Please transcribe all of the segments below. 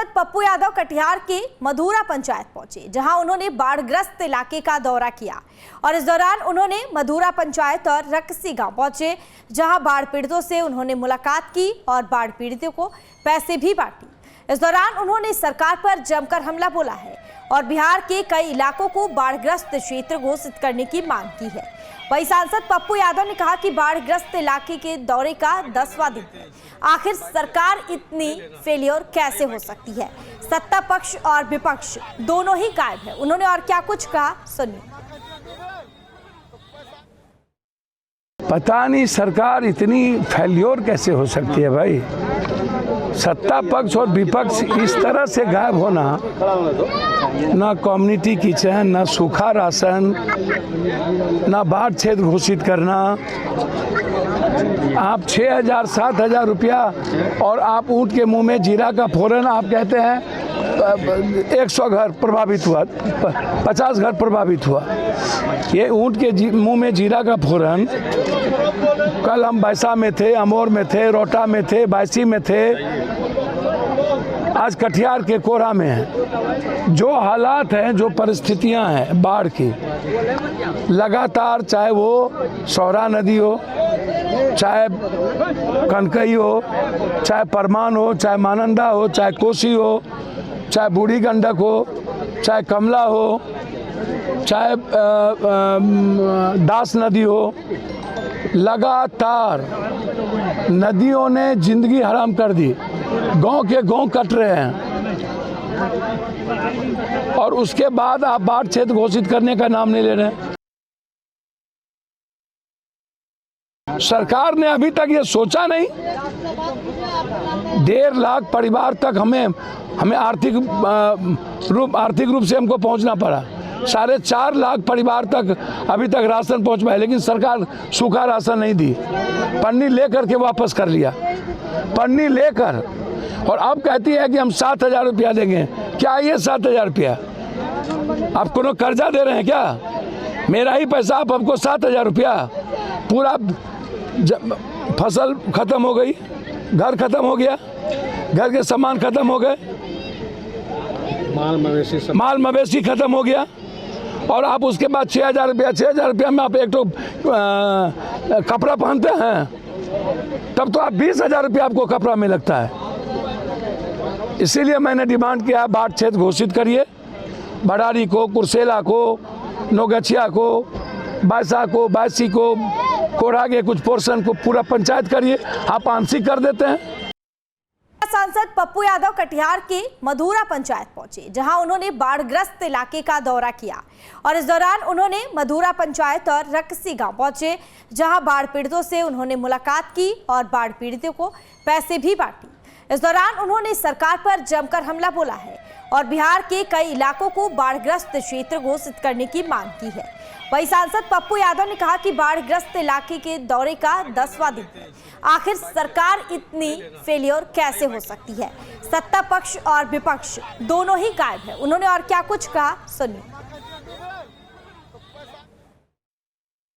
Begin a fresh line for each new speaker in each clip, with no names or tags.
सांसद पप्पू यादव कटिहार के मधुरा पंचायत पहुंचे, जहां उन्होंने बाढ़ग्रस्त इलाके का दौरा किया और इस दौरान उन्होंने मधुरा पंचायत और रक्सी गांव पहुंचे, जहां बाढ़ पीड़ितों से उन्होंने मुलाकात की और बाढ़ पीड़ितों को पैसे भी बांटे। इस दौरान उन्होंने सरकार पर जमकर हमला बोला है और बिहार के कई इलाकों को बाढ़ग्रस्त क्षेत्र घोषित करने की मांग की है। वहीं सांसद पप्पू यादव ने कहा कि बाढ़ग्रस्त इलाके के दौरे का 10वां दिन है। आखिर सरकार इतनी फेलियर कैसे हो सकती है? सत्ता पक्ष और विपक्ष दोनों ही गायब है। उन्होंने और क्या कुछ कहा, सुनिए।
पता नहीं सरकार इतनी फेलियर कैसे हो सकती है भाई। सत्ता पक्ष और विपक्ष इस तरह से गायब होना, ना कम्युनिटी किचन, ना सूखा राशन, ना बाढ़ क्षेत्र घोषित करना। आप 6,000 7,000 रुपया और आप ऊँट के मुंह में जीरा का फोरन आप कहते हैं 100 घर प्रभावित हुआ, 50 घर प्रभावित हुआ। ये ऊँट के मुंह में जीरा का फोरन कल हम बैसा में थे, अमोर में थे, रोटा में थे, बायसी में थे, आज कटिहार के कोरा में है। जो हालात हैं, जो परिस्थितियां हैं बाढ़ की, लगातार चाहे वो सौरा नदी हो, चाहे कनकई हो, चाहे परमान हो, चाहे मानंदा हो, चाहे कोसी हो, चाहे बूढ़ी गंडक हो, चाहे कमला हो, चाहे दास नदी हो, लगातार नदियों ने जिंदगी हराम कर दी। गांव के गांव कट रहे हैं और उसके बाद आप बाढ़ क्षेत्र घोषित करने का नाम नहीं ले रहे हैं। सरकार ने अभी तक ये सोचा नहीं। 1.5 लाख परिवार तक हमें आर्थिक रूप से हमको पहुंचना पड़ा। 4.5 लाख परिवार तक अभी तक राशन पहुंच पाए, लेकिन सरकार सूखा राशन नहीं दी। पन्नी लेकर के वापस कर लिया, पन्नी लेकर। और अब कहती है कि हम 7,000 रुपया देंगे। क्या ये 7,000 रुपया? आप कोनो कर्जा दे रहे हैं क्या? मेरा ही पैसा आप हमको 7,000 रुपया। पूरा फसल खत्म हो गई, घर खत्म हो गया, घर के सामान खत्म हो गए, माल मवेशी खत्म हो गया, और आप उसके बाद 6,000 रुपया में आप एक तो कपड़ा पहनते हैं, तब तो आप 20,000 रुपया आपको कपड़ा में लगता है। इसीलिए मैंने डिमांड किया, बाढ़ क्षेत्र घोषित करिए। बड़ारी को, कुर्सेला को, नौगछिया को, बायसा को, बायसी को, कोढ़ा के कुछ पोर्शन को पूरा पंचायत करिए। आप आंशिक कर देते हैं।
सांसद पप्पू यादव कटिहार के मधुरा पंचायत पहुंचे, जहां उन्होंने बाढ़ग्रस्त इलाके का दौरा किया और इस दौरान उन्होंने मधुरा पंचायत और रक्सी गांव पहुंचे, जहां बाढ़ पीड़ितों से उन्होंने मुलाकात की और बाढ़ पीड़ितों को पैसे भी बांटे। इस दौरान उन्होंने सरकार पर जमकर हमला बोला है और बिहार के कई इलाकों को बाढ़ग्रस्त क्षेत्र घोषित करने की मांग की है। वहीं सांसद पप्पू यादव ने कहा कि बाढ़ग्रस्त इलाके के दौरे का 10वां दिन है। आखिर सरकार इतनी फेलियर कैसे हो सकती है? सत्ता पक्ष और विपक्ष दोनों ही गायब है। उन्होंने और क्या कुछ कहा, सुनिए।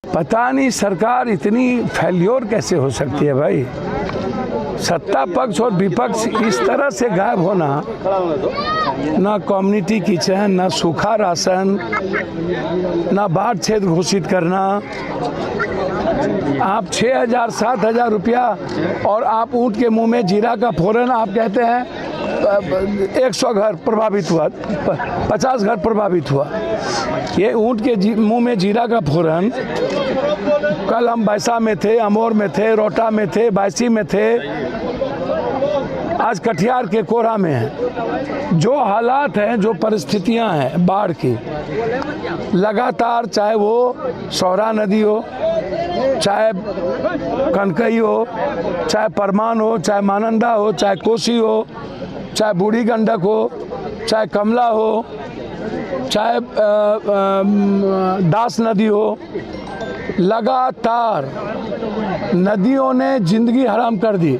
पता नहीं सरकार इतनी फेलियर कैसे हो सकती है भाई। सत्ता पक्ष और विपक्ष इस तरह से गायब होना, ना कम्युनिटी किचन, ना सूखा राशन, ना बाढ़ क्षेत्र घोषित करना। आप 6,000 7,000 रुपया और आप ऊँट के मुंह में जीरा का फोरन आप कहते हैं 100 घर प्रभावित हुआ, 50 घर प्रभावित हुआ। ये ऊँट के मुंह में जीरा का फोरन कल हम बैसा में थे, अमोर में थे, रोटा में थे, बायसी में थे, आज कटिहार के कोरा में है। जो हालात हैं, जो परिस्थितियां हैं बाढ़ की, लगातार चाहे वो सौरा नदी हो, चाहे कनकई हो, चाहे परमान हो, चाहे मानंदा हो, चाहे कोसी हो, चाहे बूढ़ी गंडक हो, चाहे कमला हो, चाहे दास नदी हो, लगातार नदियों ने जिंदगी हराम कर दी।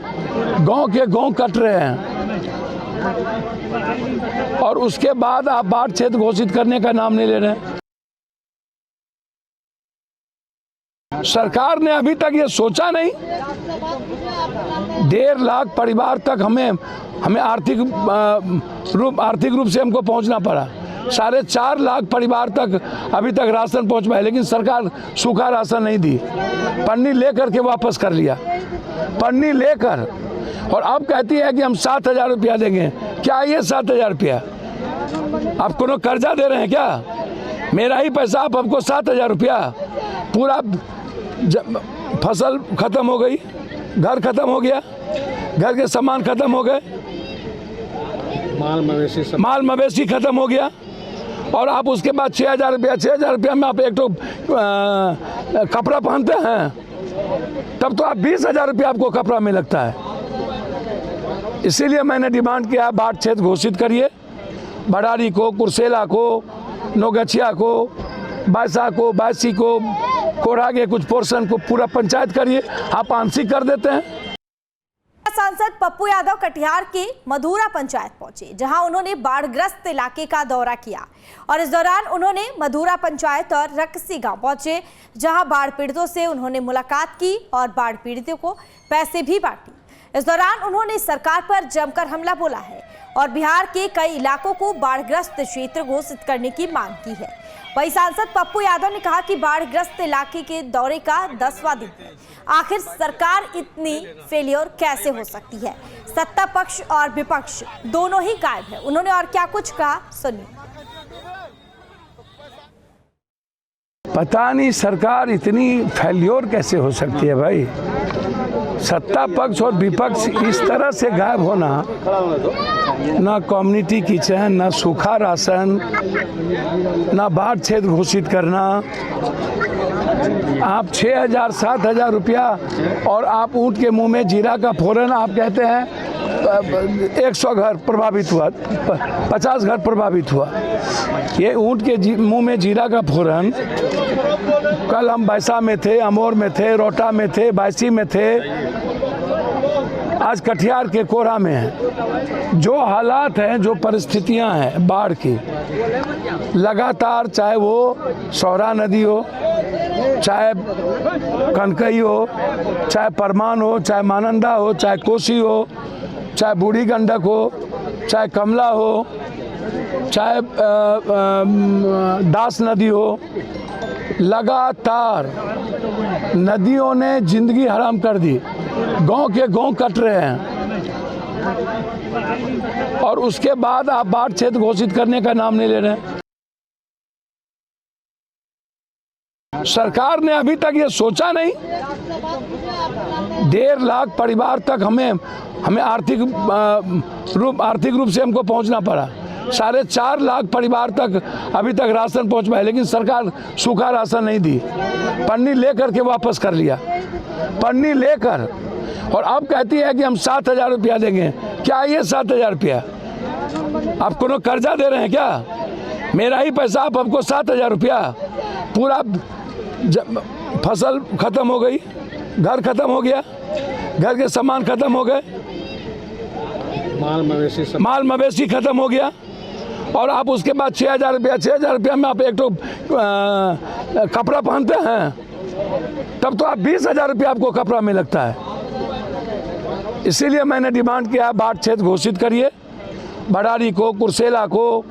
गांव के गांव कट रहे हैं और उसके बाद आप बाढ़ क्षेत्र घोषित करने का नाम नहीं ले रहे हैं। सरकार ने अभी तक ये सोचा नहीं। 1.5 लाख परिवार तक हमें आर्थिक रूप से हमको पहुंचना पड़ा। 4.5 लाख परिवार तक अभी तक राशन पहुंच पाए, लेकिन सरकार सूखा राशन नहीं दी, पन्नी लेकर के वापस कर लिया, पन्नी लेकर। और अब कहती है कि हम 7,000 रुपया देंगे। क्या ये 7,000 रुपया? आप कोनो कर्जा दे रहे हैं क्या? मेरा ही पैसा आप हमको 7,000 रुपया। पूरा फसल खत्म हो गई, घर खत्म हो गया, घर के सामान खत्म हो गए, माल मवेशी खत्म हो गया। और आप उसके बाद 6,000 रुपया में आप एक तो कपड़ा पहनते हैं, तब तो आप 20,000 रुपया आपको कपड़ा में लगता है। इसीलिए मैंने डिमांड किया, बाढ़ क्षेत्र घोषित करिए। बड़ारी को, कुर्सेला को, नौगछिया को, बायसा को, बायसी को, कोढ़ा के कुछ पोर्शन को पूरा पंचायत करिए। आप आंशिक कर देते हैं।
सांसद पप्पू यादव कटिहार के मधुरा पंचायत पहुंचे, जहां उन्होंने बाढ़ग्रस्त इलाके का दौरा किया। और इस दौरान उन्होंने मधुरा पंचायत और रक्सी गांव पहुंचे, जहां बाढ़ पीड़ितों से उन्होंने मुलाकात की और बाढ़ पीड़ितों को पैसे भी बांटे। इस दौरान उन्होंने सरकार पर जमकर हमला बोला है और बिहार के कई इलाकों को बाढ़ग्रस्त क्षेत्र घोषित करने की मांग की है। वहीं सांसद पप्पू यादव ने कहा कि बाढ़ग्रस्त इलाके के दौरे का 10वां दिन है। आखिर सरकार इतनी फेलियर कैसे हो सकती है? सत्ता पक्ष और विपक्ष दोनों ही गायब है। उन्होंने और क्या कुछ कहा, सुनिए।
पता नहीं सरकार इतनी फेल्योर कैसे हो सकती है भाई। सत्ता पक्ष और विपक्ष इस तरह से गायब होना, ना कम्युनिटी किचन, ना सूखा राशन, ना बाढ़ क्षेत्र घोषित करना। आप 6,000 7,000 रुपया और आप ऊँट के मुंह में जीरा का फोरन आप कहते हैं 100 घर प्रभावित हुआ, 50 घर प्रभावित हुआ। ये ऊँट के मुंह में जीरा का फोरन, कल हम बैसा में थे, अमोर में थे, रोटा में थे, बायसी में थे, आज कटिहार के कोढ़ा में है। जो हालात हैं, जो परिस्थितियां हैं बाढ़ की, लगातार, चाहे वो सौरा नदी हो, चाहे कनकई हो, चाहे परमान हो, चाहे मानंदा हो, चाहे कोसी हो, चाहे बूढ़ी गंडक हो, चाहे कमला हो, चाहे दास नदी हो, लगातार नदियों ने जिंदगी हराम कर दी। गांव के गांव कट रहे हैं और उसके बाद आप बाढ़ क्षेत्र घोषित करने का नाम नहीं ले रहे हैं। सरकार ने अभी तक ये सोचा नहीं। 1.5 लाख परिवार तक हमें आर्थिक रूप से हमको पहुंचना पड़ा। 4.5 लाख परिवार तक अभी तक राशन पहुंच पाए, लेकिन सरकार सूखा राशन नहीं दी, पन्नी लेकर के वापस कर लिया, पन्नी लेकर। और अब कहती है कि हम 7,000 रुपया देंगे। क्या ये 7,000 रुपया? आप कोनो कर्जा दे रहे हैं क्या? मेरा ही पैसा आप हमको 7,000 रुपया। पूरा फसल खत्म हो गई, घर खत्म हो गया, घर के सामान खत्म हो गए, माल मवेशी खत्म हो गया। और आप उसके बाद 6,000 रुपया में आप एक तो कपड़ा पहनते हैं, तब तो आप 20,000 रुपया आपको कपड़ा में लगता है। इसीलिए मैंने डिमांड किया, बाढ़ क्षेत्र घोषित करिए। बड़ारी को, कुर्सेला को,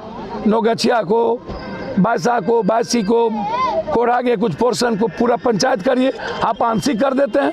नौगछिया को, बायसा को, बायसी को, कोढ़ा के कुछ पोर्शन को पूरा पंचायत करिए। आप आंशिक कर देते हैं।